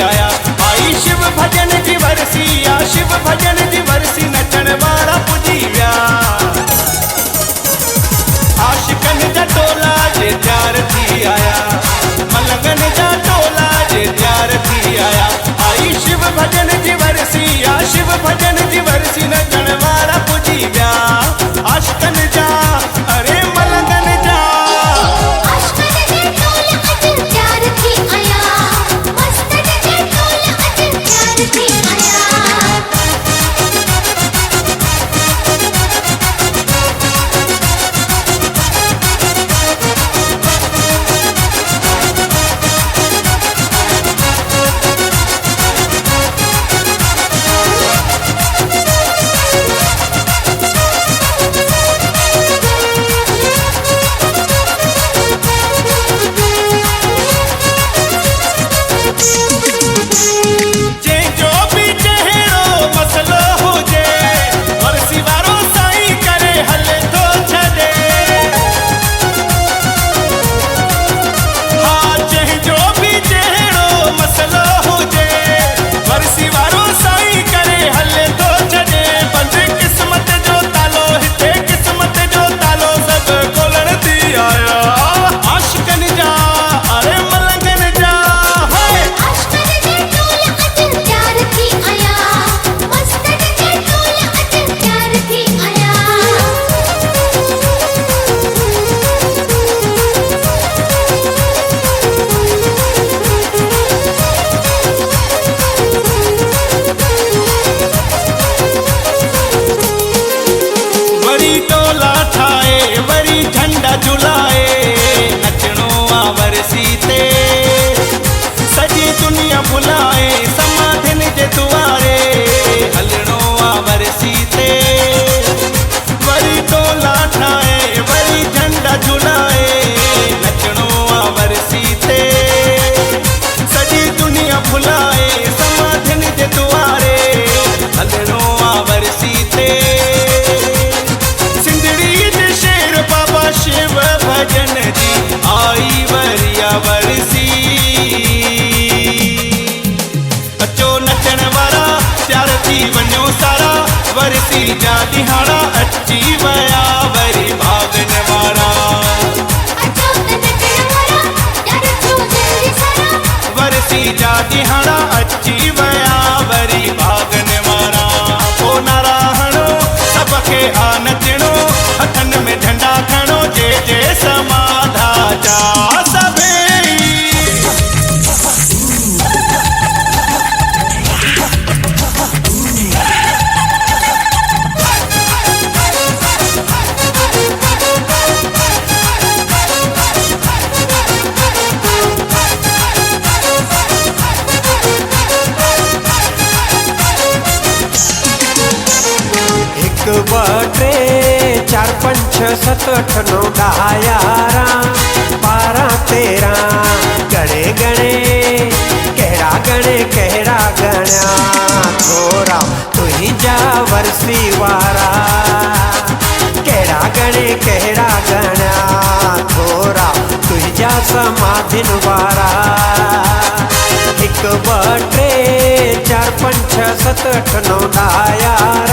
आया। आई शिव भजन जी वरसी आ शिव भजन जी वरसी नचण वारा पुजी विया। आशिकन जा टोला जे तैयार थी आया मलंगन जा टोला जे तैयार थी आया। आई शिव भजन जी वरसी आ शिव भजन जी वरसी नचण वारा पुजी विया। आशिकन जा अरे मलंगन जा टोला ठाए वरी झंडा झुलाए नचणो आ वरसी ते सजी दुनिया भुलाए समाधिन जे दुआरे हलणो आ वरसी ते। वरी टोला ठाए वरी झंडा झुलाए नचणो आ वरसी ते सजी दुनिया भुलाए समाधिन जे दुआरे हलणो आ वरसी ते। शिव भजन जी आई वरिया वरसी अचो नचण वारा तैयार थी वञो सारा वरसी जा ॾिहाड़ा अची विया वरी भागन वारा। वरसी जा ॾिहाड़ा अची विया वरी भागन वारा। ओ नारा हणो सबके आ नचणो हथन में झंडा खणो जे जे समाधा जा सभई। एक ॿ टे 4 5 6 7 8 9 10 11 12 13 गणे गणे कहरा गणे कहरा गण्या थोरा तुंहिंजा वरसी वारा। कहरा गणे कहरा गण्या थोरा तुंहिंजा समाधिन वारा। 1 2 3 4 5 6 7 8 9 10